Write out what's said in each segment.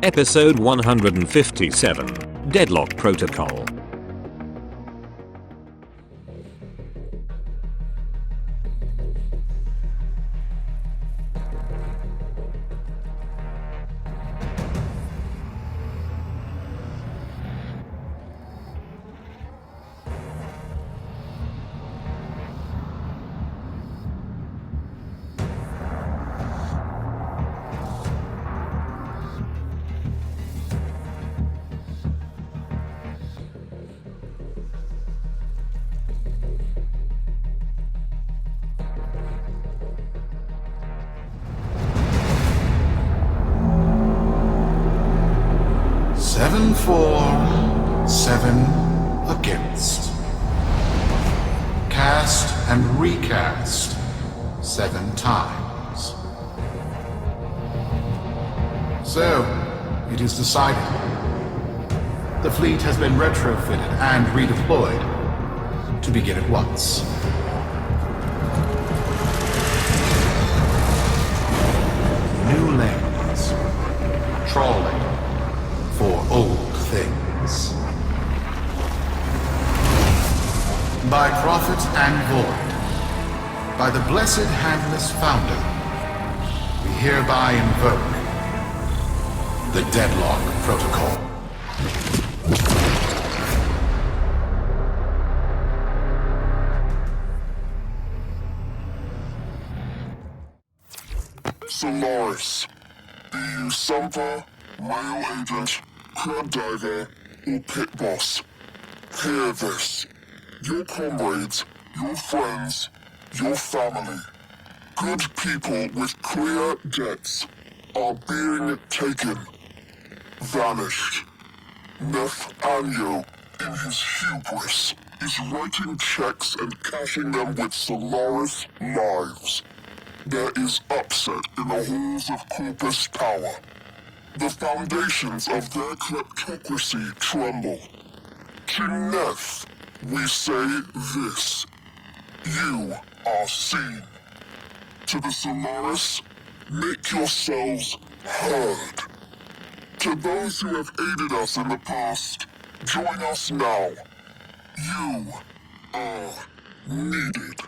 Episode 157, Deadlock Protocol. Seven for, 7 against. Cast and recast 7 times. So, it is decided. The fleet has been retrofitted and redeployed to begin at once. New lanes. Trawling for old things. By prophet and void, by the blessed handless founder, we hereby invoke the Deadlock Protocol. Solaris, be you Sumper, Rail Agent, Crab Diver, or Pit Boss. Hear this. Your comrades, your friends, your family, good people with clear debts are being taken. Vanished. Nathaniel, in his hubris, is writing checks and cashing them with Solaris lives. There is upset in the halls of Corpus power. The foundations of their kleptocracy tremble. To Neth, we say this. You are seen. To the Solaris, make yourselves heard. To those who have aided us in the past, join us now. You are needed.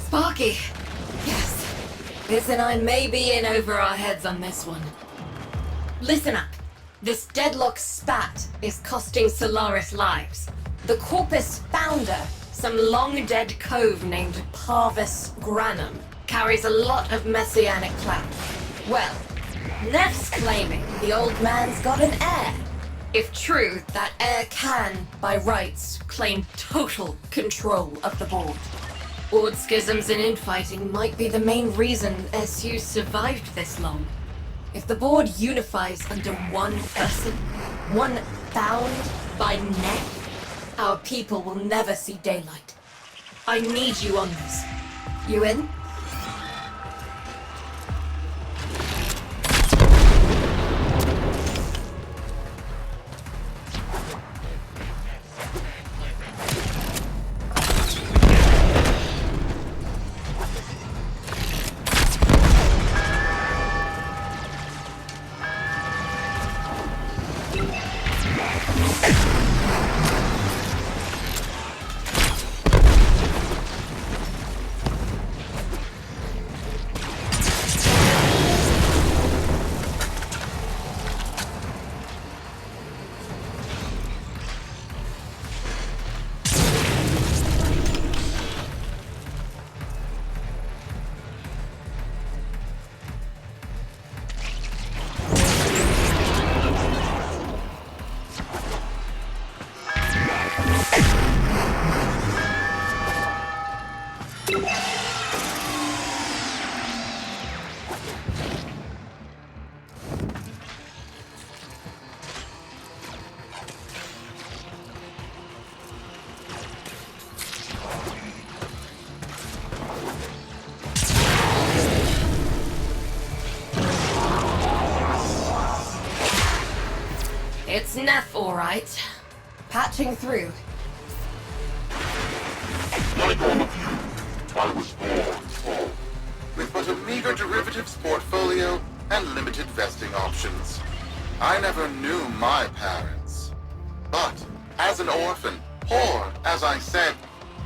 Sparky. Yes. Liz and I may be in over our heads on this one. Listen up. This Deadlock spat is costing Solaris lives. The Corpus founder, some long-dead cove named Parvis Granum, carries a lot of messianic clout. Well, Neff's claiming the old man's got an heir. If true, that heir can, by rights, claim total control of the board. Board schisms and infighting might be the main reason SU survived this long. If the board unifies under one person, one bound by Neff, our people will never see daylight. I need you on this. You in? It's Neff, alright. Patching through. Like all of you, I was born full. With but a meager derivatives portfolio and limited vesting options. I never knew my parents. But, as an orphan, poor, as I said,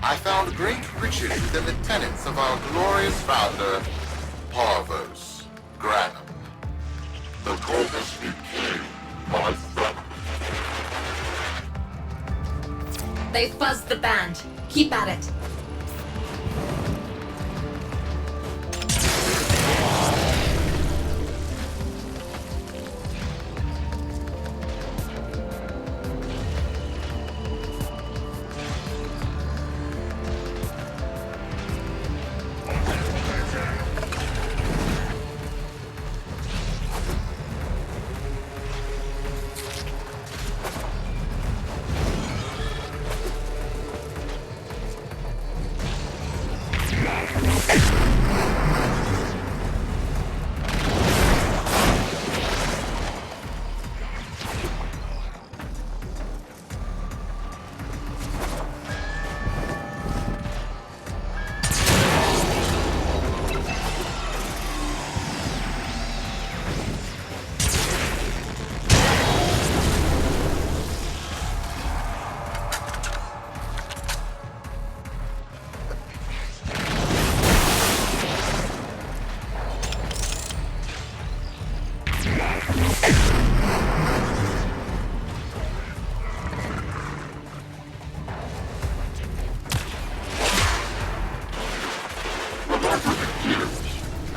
I found great riches within the tenets of our glorious founder, Parvos Granum. The Corpus became my family. They fuzzed the band. Keep at it.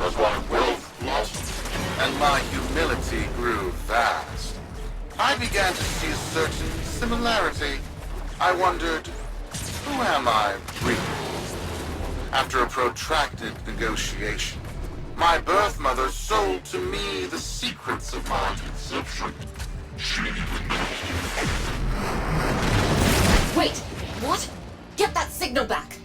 As my wealth blossomed and my humility grew vast, I began to see a certain similarity. I wondered, who am I really? After a protracted negotiation, my birth mother sold to me the secrets of my conception. Wait, what? Get that signal back!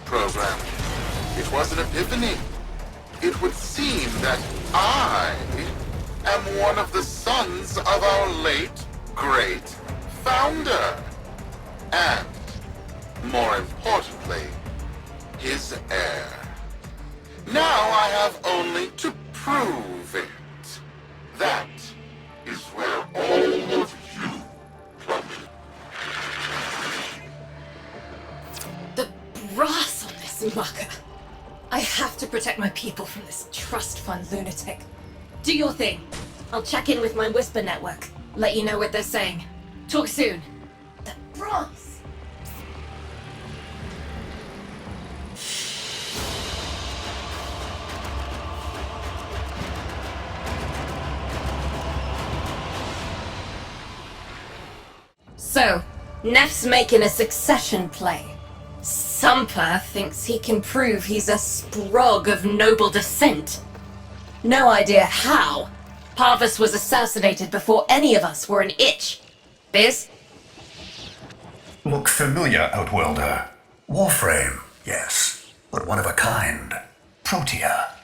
Program. It was an epiphany. It would seem that I am one of the sons of our late, great founder. And, more importantly, his heir. Now I have only to prove it. That is where all of you come in. The brass on this mucker. I have to protect my people from this trust fund lunatic. Do your thing. I'll check in with my Whisper network. Let you know what they're saying. Talk soon. The brass! So, Neff's making a succession play. Sumper thinks he can prove he's a sprog of noble descent. No idea how. Parvus was assassinated before any of us were an itch. Biz? Look familiar, Outworlder. Warframe, yes, but one of a kind. Protea.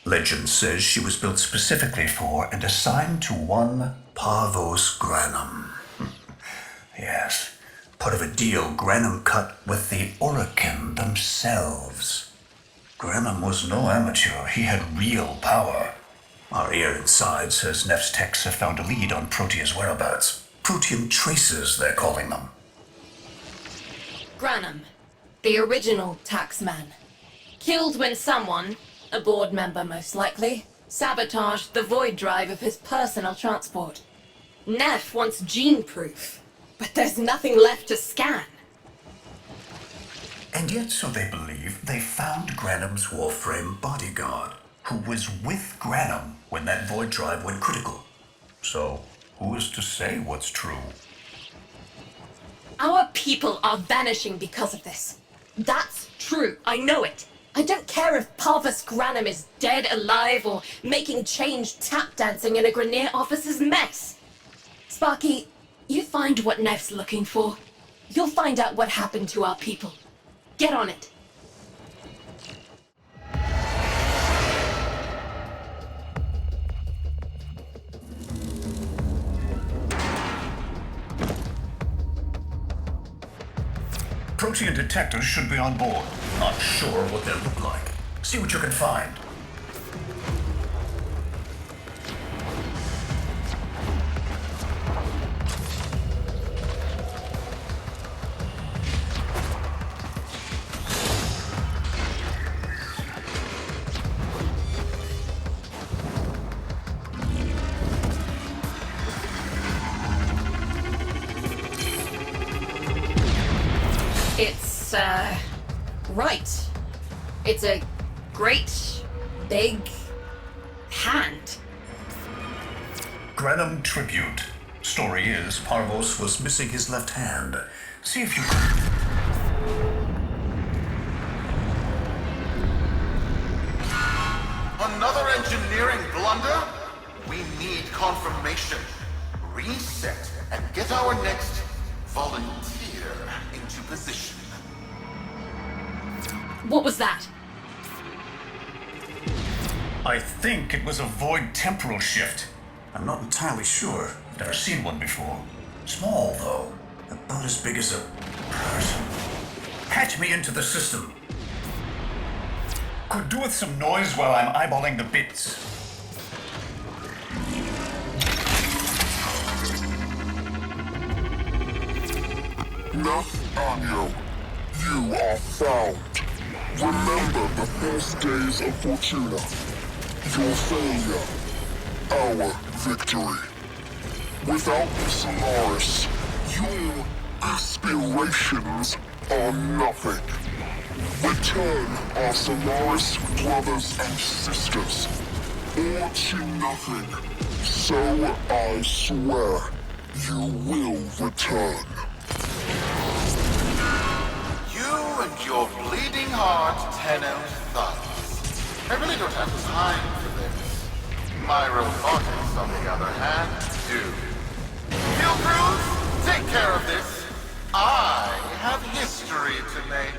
Legend says she was built specifically for and assigned to one Parvos Granum. Yes, part of a deal Granum cut with the Orokin themselves. Granum was no amateur, he had real power. Our ear inside says Neff's techs have found a lead on Protea's whereabouts. Protean traces, they're calling them. Granum, the original taxman. Killed when someone, a board member most likely, sabotaged the void drive of his personal transport. Neff wants gene proof, but there's nothing left to scan. And yet, so they believe, they found Granum's Warframe bodyguard, who was with Granum when that void drive went critical. So, who is to say what's true? Our people are vanishing because of this. That's true, I know it. I don't care if Parvus Granum is dead, alive, or making change tap dancing in a Grenier officer's mess. Sparky, you find what Neff's looking for. You'll find out what happened to our people. Get on it. Protean detectors should be on board. Not sure what they look like. See what you can find. It's, right. It's a great, big hand. Granum tribute. Story is, Parvos was missing his left hand. See if you can... Another engineering blunder? We need confirmation. Reset and get our next volunteer into position. What was that? I think it was a void temporal shift. I'm not entirely sure. Never seen one before. Small, though. About as big as a person. Patch me into the system. Could do with some noise while I'm eyeballing the bits. Nathaniel, you are found. Remember the first days of Fortuna. Your failure, our victory. Without the Solaris, your aspirations are nothing. Return our Solaris brothers and sisters, or to nothing. So I swear, you will return. You and your bleeding heart, Tenno thugs. I really don't have time for this. My robotics, on the other hand, do. Field crews, take care of this. I have history to make.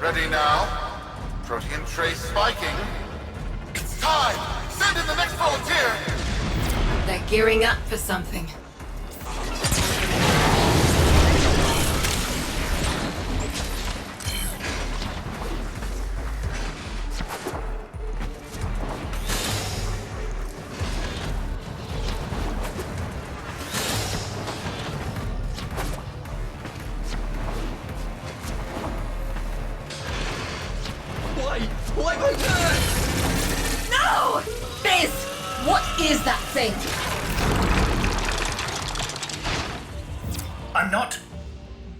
Ready now? Protean trace spiking. It's time! Send in the next volunteer! They're gearing up for something. What is that thing? I'm not.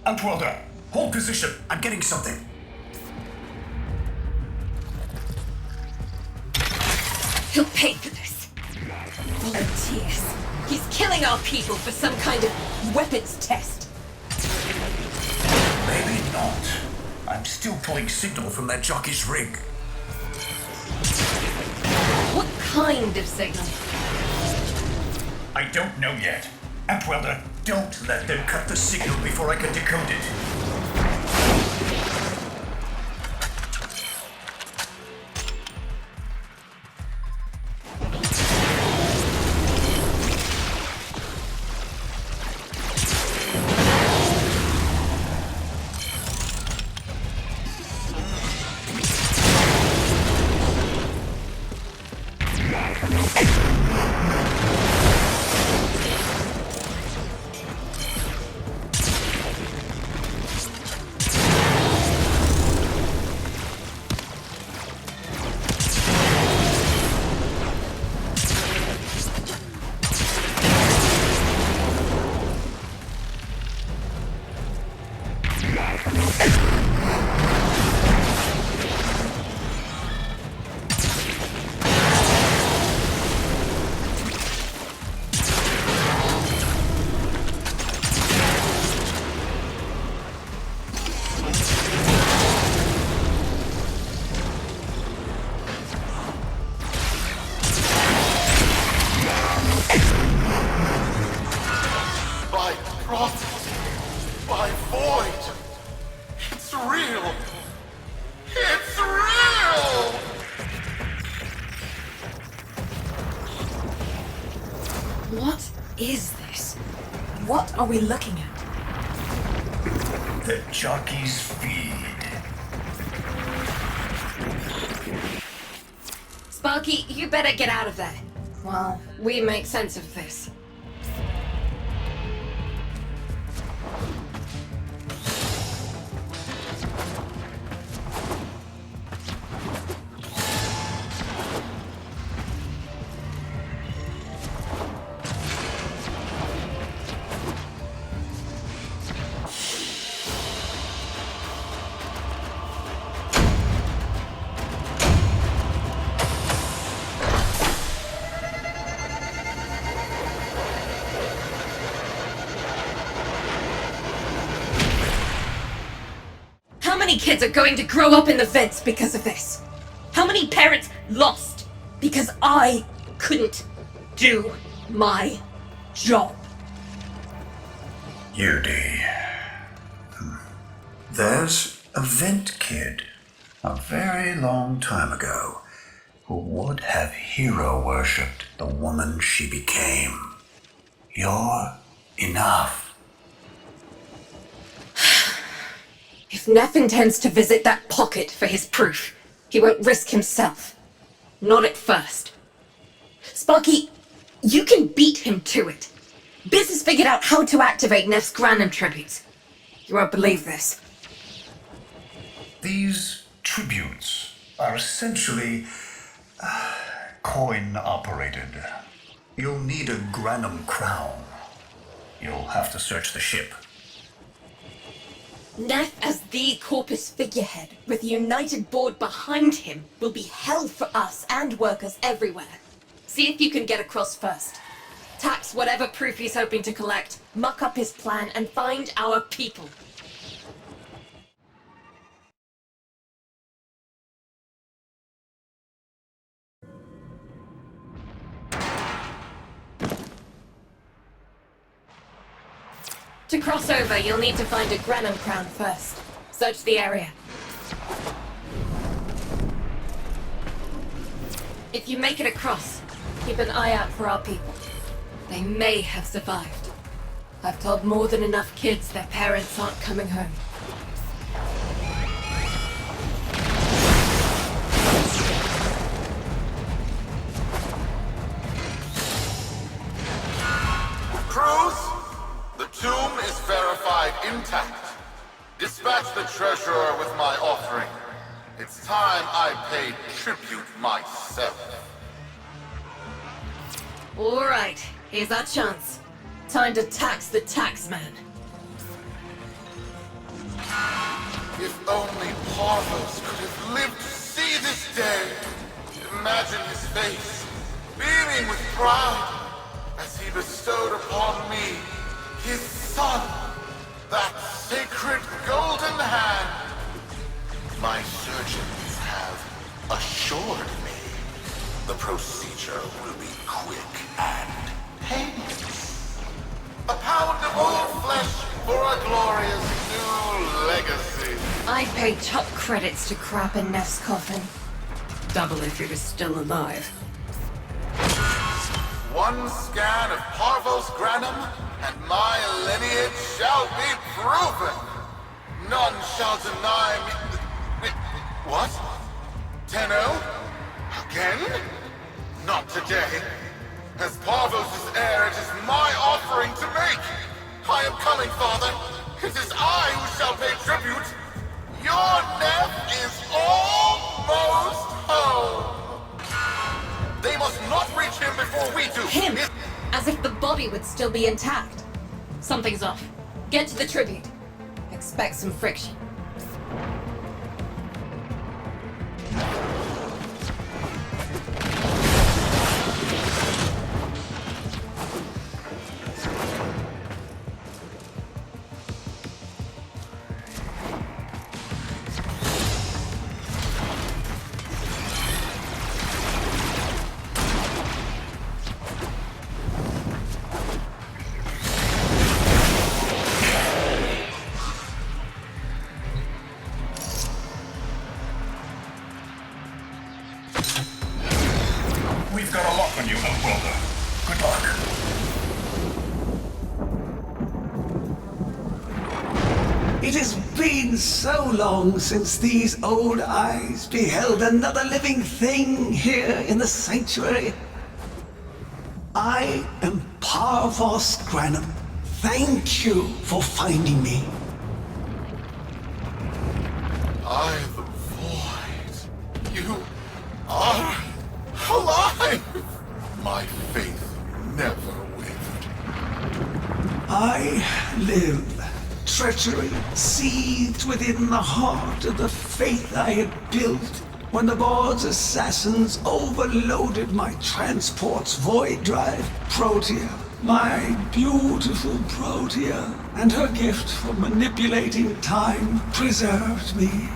Outworlder, hold position. I'm getting something. He'll pay for this. Volunteers. He's killing our people for some kind of weapons test. Maybe not. I'm still pulling signal from that jockey's rig. What kind of signal? I don't know yet. Outworlder, don't let them cut the signal before I can decode it. My void! It's real! It's real! What is this? What are we looking at? The jockey's feed. Sparky, you better get out of there. Well, we make sense of this. How many kids are going to grow up in the vents because of this? How many parents lost because I couldn't do my job? Yudi. There's a vent kid, a very long time ago, who would have hero worshipped the woman she became. You're enough. If Neff intends to visit that pocket for his proof, he won't risk himself. Not at first. Sparky, you can beat him to it. Biz has figured out how to activate Neff's Granum tributes. You won't believe this. These tributes are essentially coin-operated. You'll need a Granum crown. You'll have to search the ship. Neff as the Corpus figurehead, with a united board behind him, will be hell for us and workers everywhere. See if you can get across first. Tax whatever proof he's hoping to collect, muck up his plan, and find our people. To cross over, you'll need to find a Granum crown first. Search the area. If you make it across, keep an eye out for our people. They may have survived. I've told more than enough kids their parents aren't coming home. Cruz, the tomb is verified intact. Dispatch the treasurer with my offering. It's time I paid tribute myself. Alright, here's our chance. Time to tax the taxman. If only Parvos could have lived to see this day. Imagine his face, beaming with pride, as he bestowed upon me, his son, that sacred golden hand. My surgeons have assured me the procedure will be quick and painless. A pound of old flesh for a glorious new legacy. I'd pay top credits to crap in Neff's coffin. Double if he was still alive. One scan of Parvos Granum, and my lineage shall be proven. None shall deny me. What? Tenno? Again? Not today. As Parvos' heir, it is my offering to make. I am coming, Father. It is I who shall pay tribute. Your Neff is almost home. They must not reach him before we do. Him? As if the body would still be intact. Something's off. Get to the tribute. Expect some friction. We've got a lock on you, Outworlder. Good luck. It has been so long since these old eyes beheld another living thing here in the sanctuary. I am Parvos Granum. Thank you for finding me. I, the void. You are alive! My faith never wavered. I live. Treachery seethed within the heart of the faith I had built when the board's assassins overloaded my transport's void drive. Protea, my beautiful Protea, and her gift for manipulating time preserved me.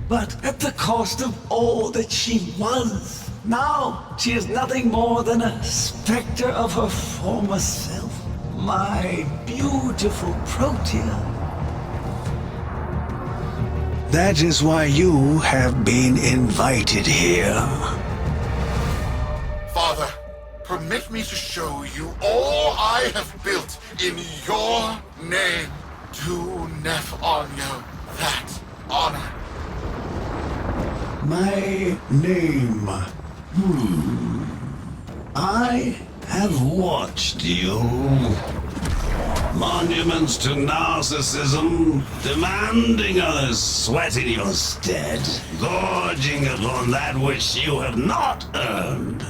But at the cost of all that she was. Now, she is nothing more than a specter of her former self. My beautiful Protea. That is why you have been invited here. Father, permit me to show you all I have built in your name. To Neff Onyo that honor. My name. I have watched you. Monuments to narcissism, demanding others sweat in your stead, gorging upon that which you have not earned.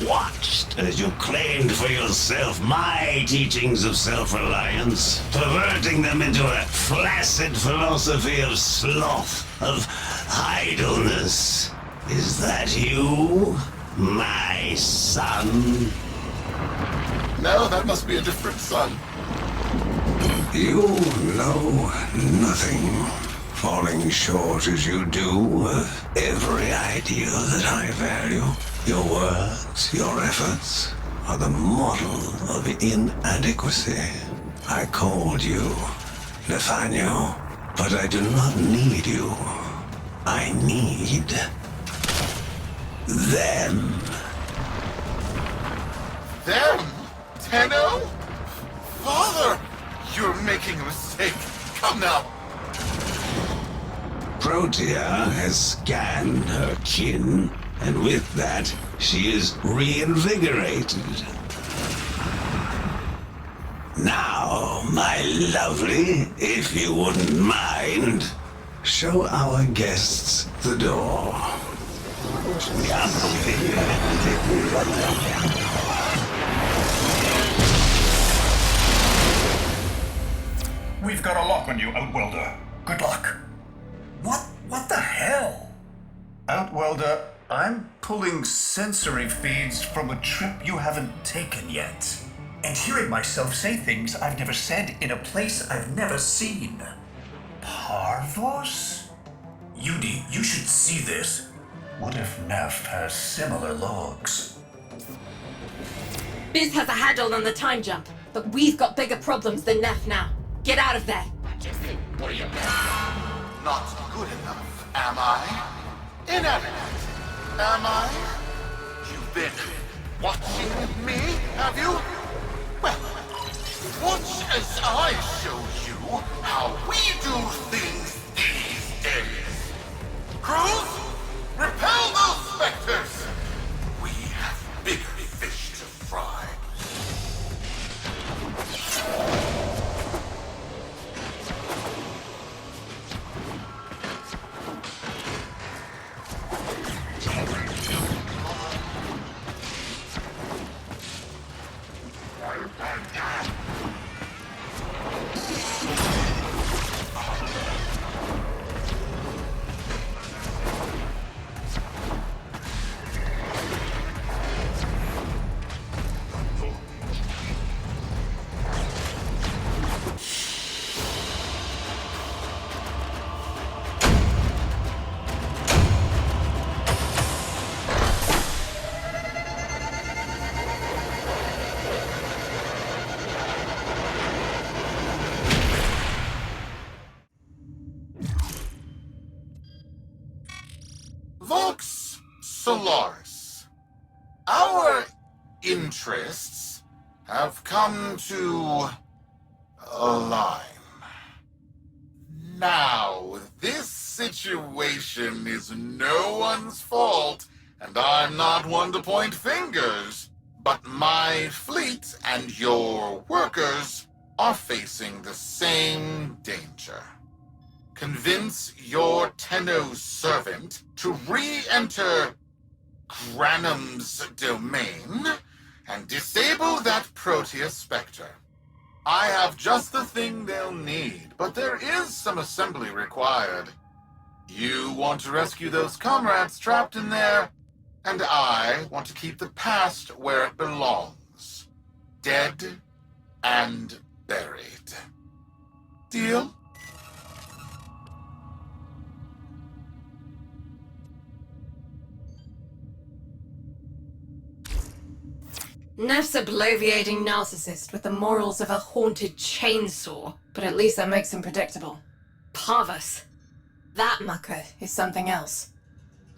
Watched as you claimed for yourself my teachings of self-reliance, perverting them into a flaccid philosophy of sloth, of idleness. Is that you, my son? No, that must be a different son. You know nothing, falling short as you do of every ideal that I value. Your words, your efforts, are the model of inadequacy. I called you Nathaniel, but I do not need you. I need them. Them? Tenno? Father! You're making a mistake. Come now. Protea has scanned her kin, and with that, she is reinvigorated. Now, my lovely, if you wouldn't mind, Show our guests the door. We've got a lock on you, Outwelder. Good luck. What the hell? Outwelder, I'm pulling sensory feeds from a trip you haven't taken yet. And hearing myself say things I've never said in a place I've never seen. Parvos? Yudi, you should see this. What if Neff has similar logs? Biz has a handle on the time jump, but we've got bigger problems than Neff now. Get out of there. Not good enough, am I? Inadequate, am I? You've been watching me, have you? Well, watch as I show you how we do things these days. Crews, repel those specters! We have bigger fish to fry. Vox Solaris. Our interests have come to align. Now, this situation is no one's fault, and I'm not one to point fingers, but my fleet and your workers are facing the same danger. Convince your Tenno servant to re-enter Granum's domain and disable that Protea Spectre. I have just the thing they'll need, but there is some assembly required. You want to rescue those comrades trapped in there, and I want to keep the past where it belongs. Dead and buried. Deal? Neff's a bloviating narcissist with the morals of a haunted chainsaw, but at least that makes him predictable. Parvus. That mucker is something else.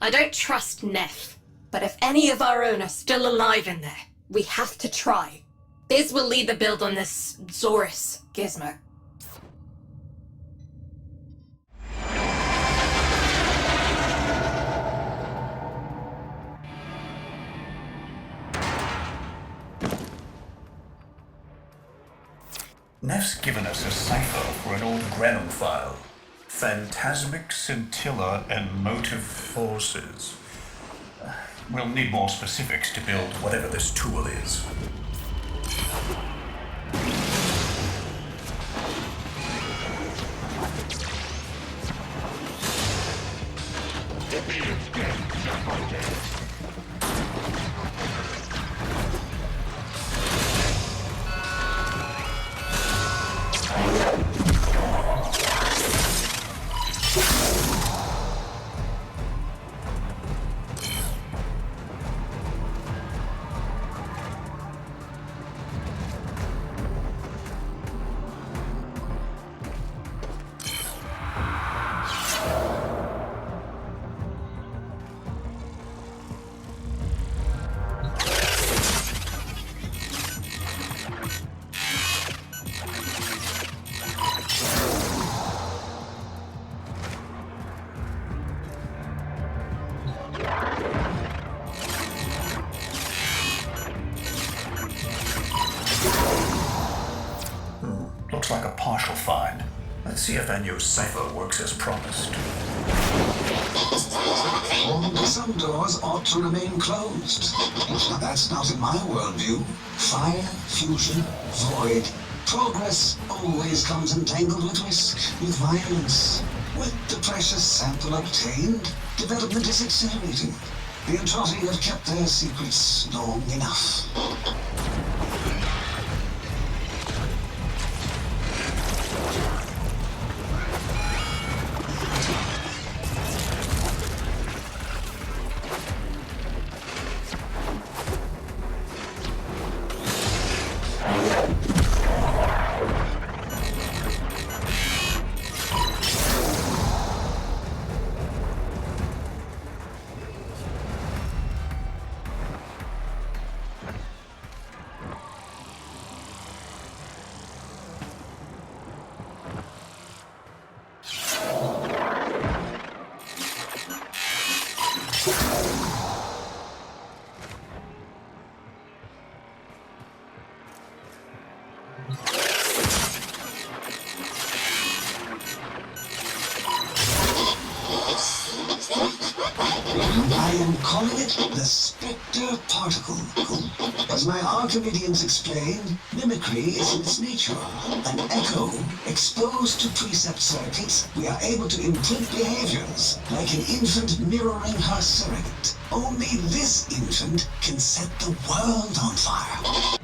I don't trust Neff, but if any of our own are still alive in there, we have to try. Biz will lead the build on this Zorus gizmo. Neff's given us a cipher for an old Granum file. Phantasmic scintilla and motive forces. We'll need more specifics to build whatever this tool is. see if Anyo's cipher works as promised. Some doors ought to remain closed. Now that's not in my worldview. Fire, fusion, void. Progress always comes entangled with risk, with violence. With the precious sample obtained, development is accelerating. The Entrotti have kept their secrets long enough. I am calling it the Spectre Particle. As my Archimedeans explained, mimicry is in its nature. An echo exposed to precept circuits, we are able to imprint behaviors, like an infant mirroring her surrogate. Only this infant can set the world on fire.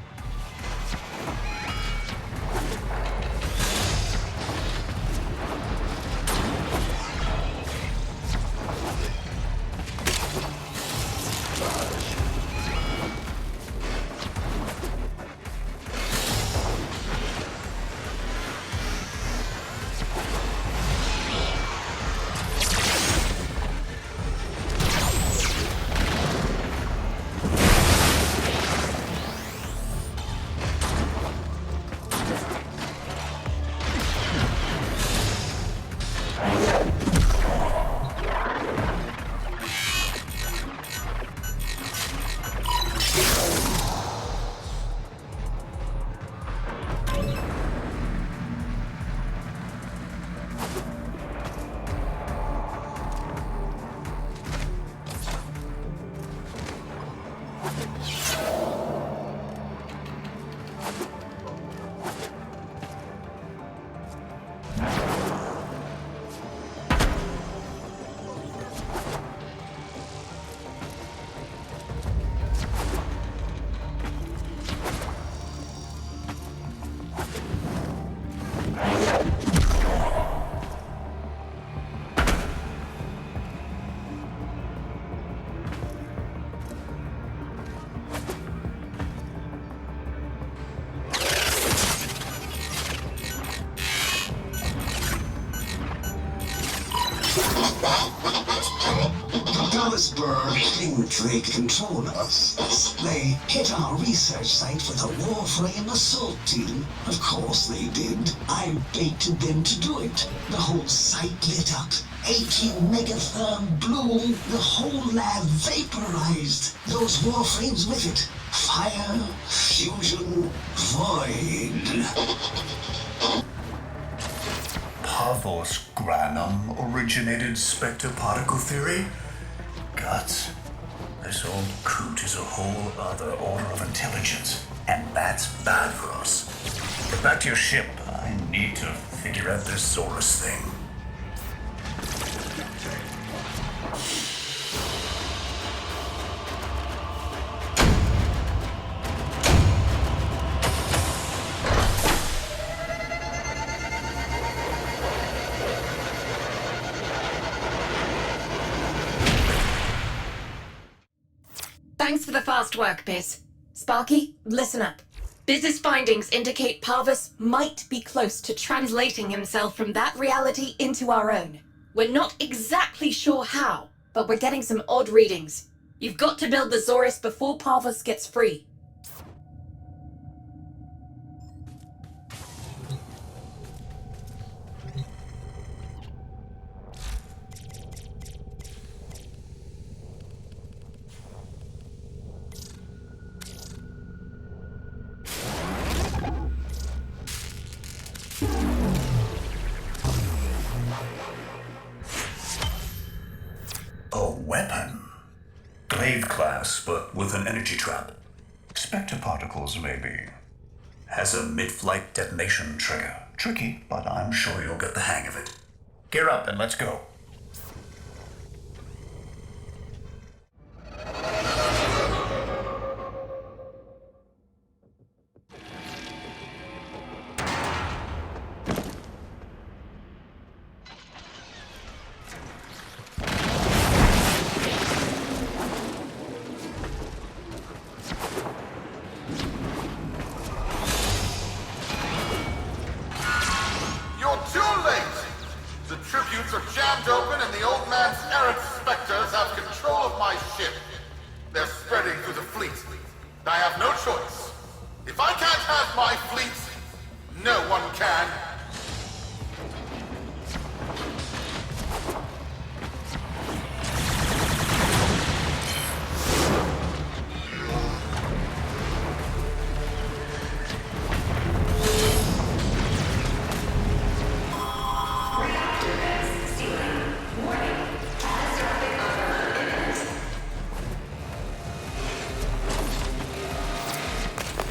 Think they control us. They hit our research site with a Warframe assault team. Of course they did. I baited them to do it. The whole site lit up. 18 megatherm bloom. The whole lab vaporized. Those Warframes with it. Fire, fusion, void. Pavos Granum originated Spectre Particle theory? Guts. This old coot is a whole other order of intelligence, and that's bad for us. Get back to your ship. I need to figure out this Zorus thing. Thanks for the fast work, Biz. Sparky, listen up. Biz's findings indicate Parvus might be close to translating himself from that reality into our own. We're not exactly sure how, but we're getting some odd readings. You've got to build the Zorus before Parvus gets free. weapon. Glaive class, but with an energy trap. Spectre particles, maybe. Has a mid-flight detonation trigger. Tricky, but I'm sure you'll get the hang of it. Gear up and let's go.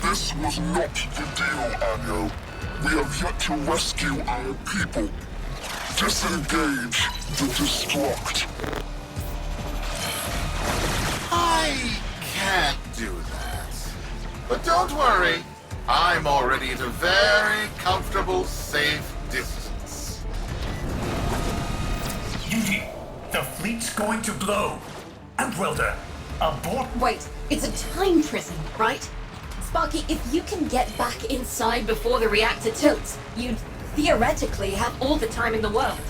This was not the deal, Anyo. We have yet to rescue our people. Disengage the destruct. I can't do that. But don't worry. I'm already at a very comfortable, safe distance. Yuji, the fleet's going to blow. Outwelder, abort. Wait, it's a time prison, right? Sparky, if you can get back inside before the reactor tilts, you'd theoretically have all the time in the world.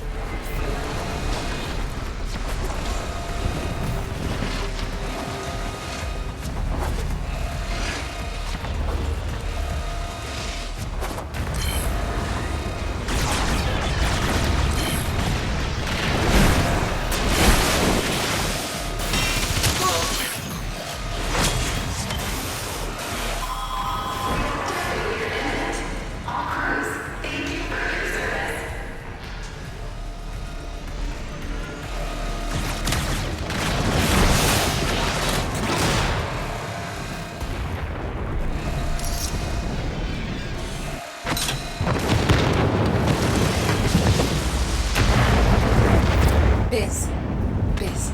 Biz.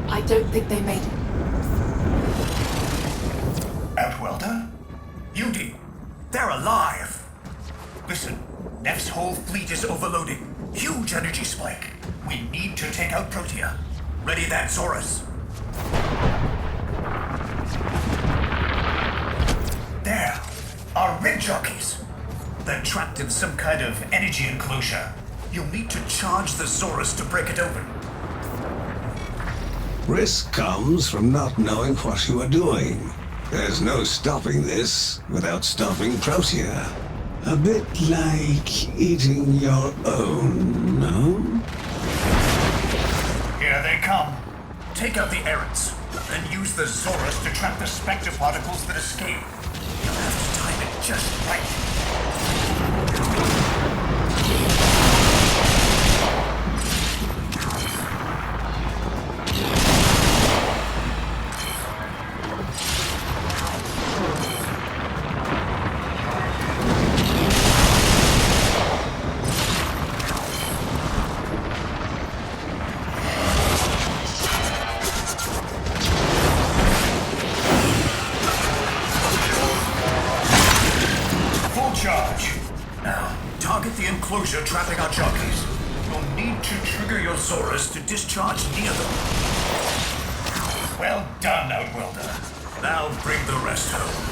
I don't think they made it. Outwelder? Yuji, they're alive. Listen, Neff's whole fleet is overloading. Huge energy spike. We need to take out Protea. Ready that, Zorus. There, our rig jockeys. They're trapped in some kind of energy enclosure. You'll need to charge the Zorus to break it open. Risk comes from not knowing what you are doing. There's no stopping this without stopping Protea. A bit like eating your own, no? Here they come. Take out the errants, then use the Zorus to trap the spectre particles that escape. You'll have to time it just right. Charge. Now, target the enclosure trapping our jockeys. You'll need to trigger your Zorus to discharge near them. Well done, Outwelder. Now bring the rest home.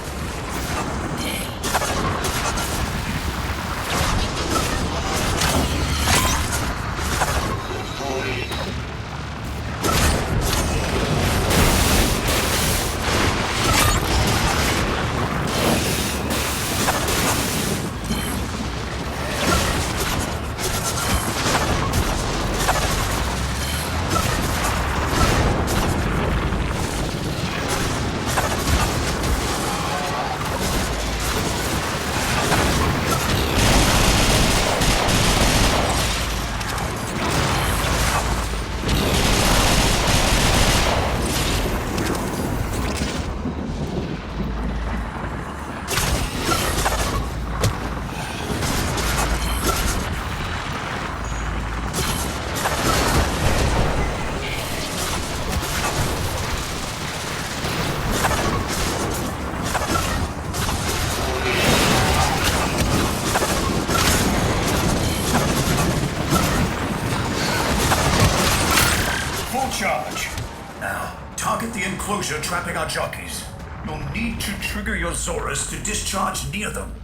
Now, target the enclosure trapping our jockeys. You'll need to trigger your Zorus to discharge near them.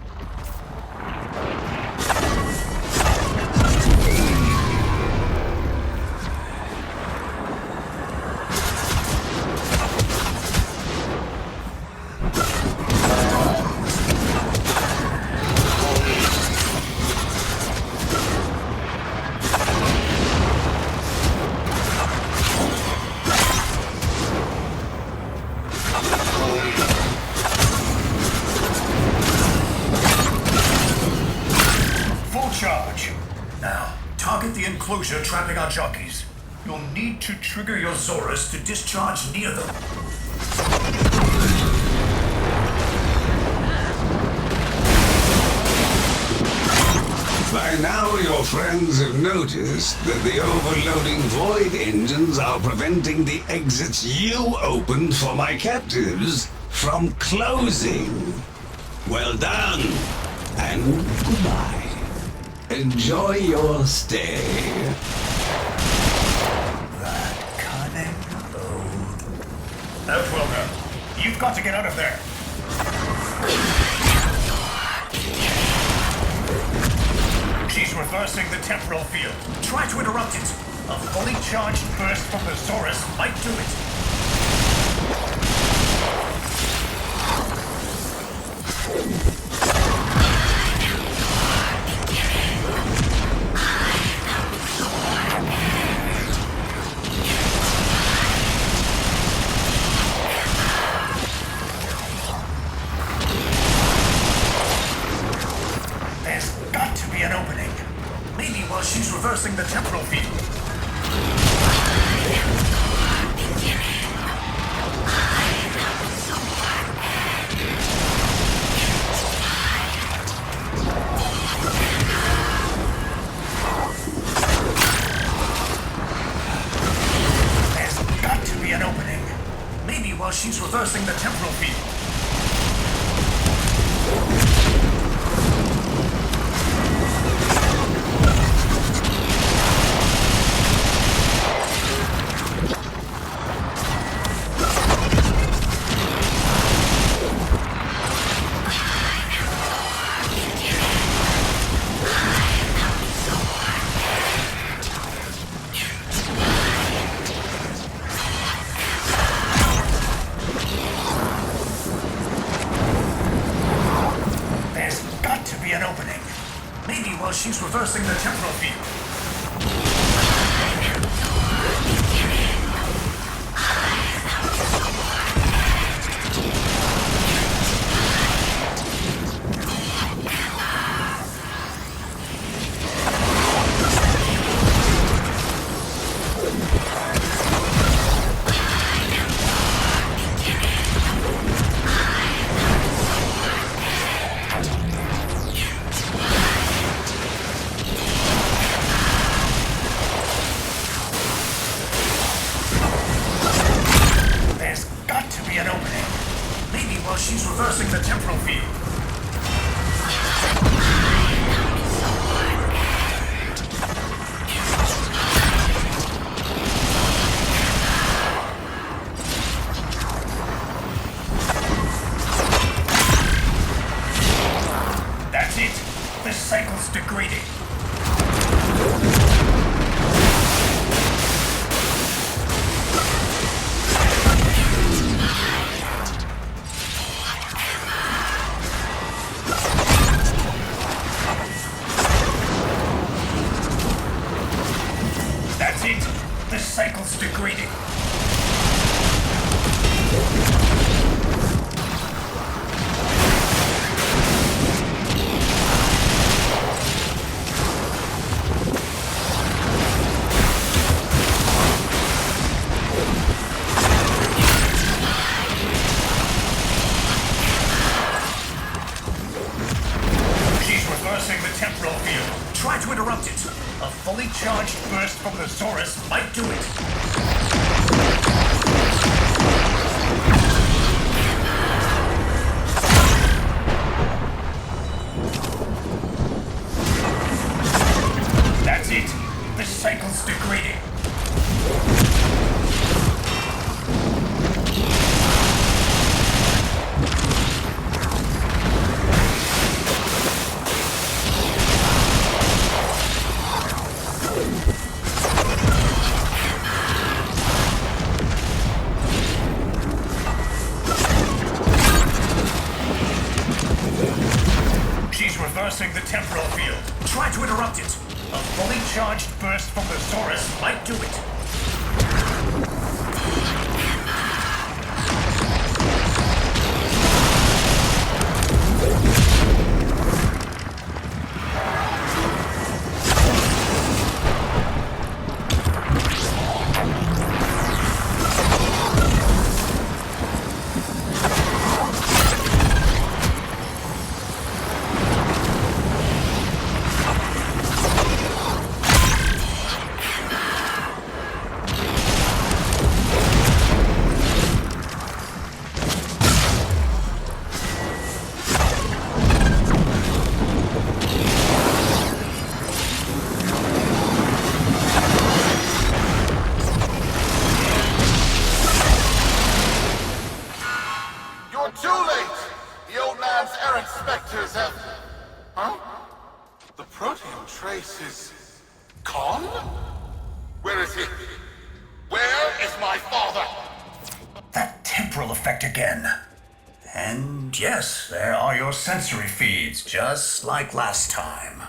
Target the enclosure trapping our jockeys. You'll need to trigger your Zorus to discharge near them. By now your friends have noticed that the overloading void engines are preventing the exits you opened for my captives from closing. Well done, and goodbye. Enjoy your stay. That cunning load. Outwelder, you've got to get out of there. She's reversing the temporal field. Try to interrupt it. A fully charged burst from the Zorus might do it. An opening. Maybe while she's reversing the temporal field. There's got to be an opening. Maybe while she's reversing the temporal field. An opening. Maybe while she's reversing the temporal field. An opening. Maybe while she's reversing the temporal field. That's it. The cycle's degrading. That's it. The cycle's degrading. She's reversing the temporal field. Try to interrupt it. A fully charged burst from the Zorus might do it. That's it. The cycle's degrading. charged burst from the Saurus might do it. You're too late! The old man's errant specters have... Huh? The Protean trace is... gone? Where is he? Where is my father? That temporal effect again. And yes, there are your sensory feeds, just like last time.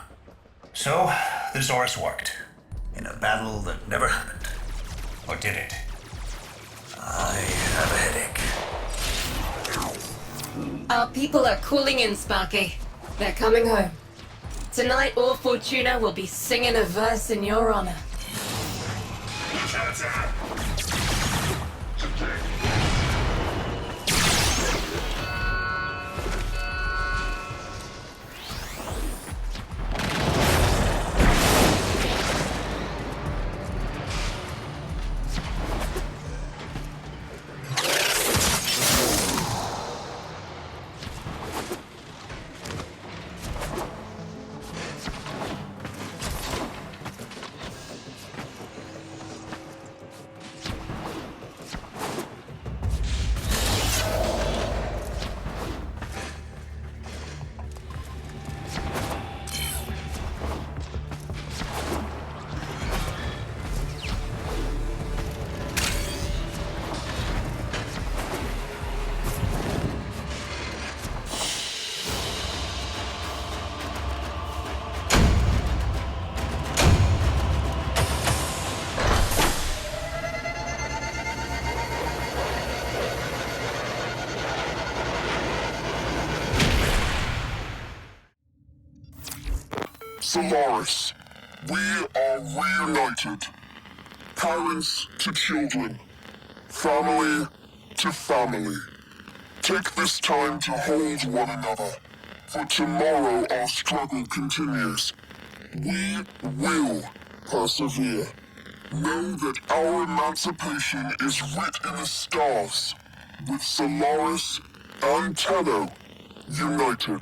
So, the Saurus worked. In a battle that never happened. Or did it? I have a headache. Our people are cooling in, Sparky. They're coming home. Tonight, all Fortuna will be singing a verse in your honor. Solaris, we are reunited. Parents to children. Family to family. Take this time to hold one another. For tomorrow our struggle continues. We will persevere. Know that our emancipation is writ in the stars. With Solaris and Tenno united.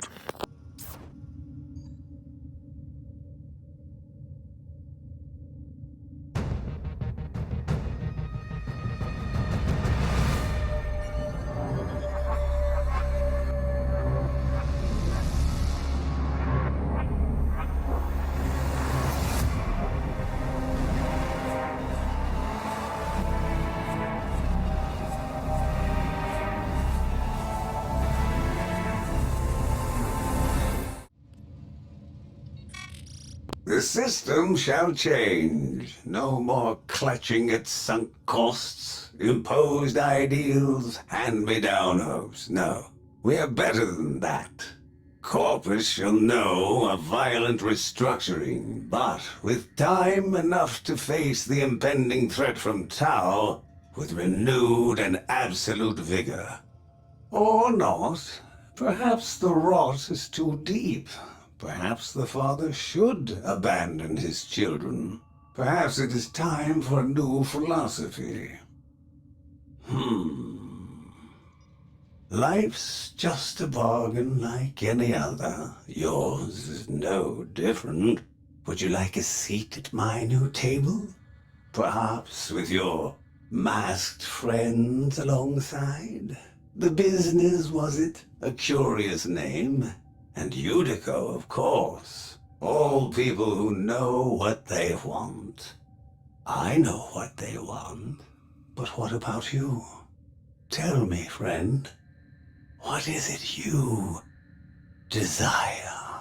The system shall change. No more clutching at sunk costs, imposed ideals, hand-me-down hopes. No, we are better than that. Corpus shall know a violent restructuring, but with time enough to face the impending threat from Tau with renewed and absolute vigor. Or not. Perhaps the rot is too deep. Perhaps the father should abandon his children. Perhaps it is time for a new philosophy. Life's just a bargain like any other. Yours is no different. Would you like a seat at my new table? Perhaps with your masked friends alongside? The business, was it? A curious name. And Udico, of course. All people who know what they want. I know what they want. But what about you? Tell me, friend. What is it you desire?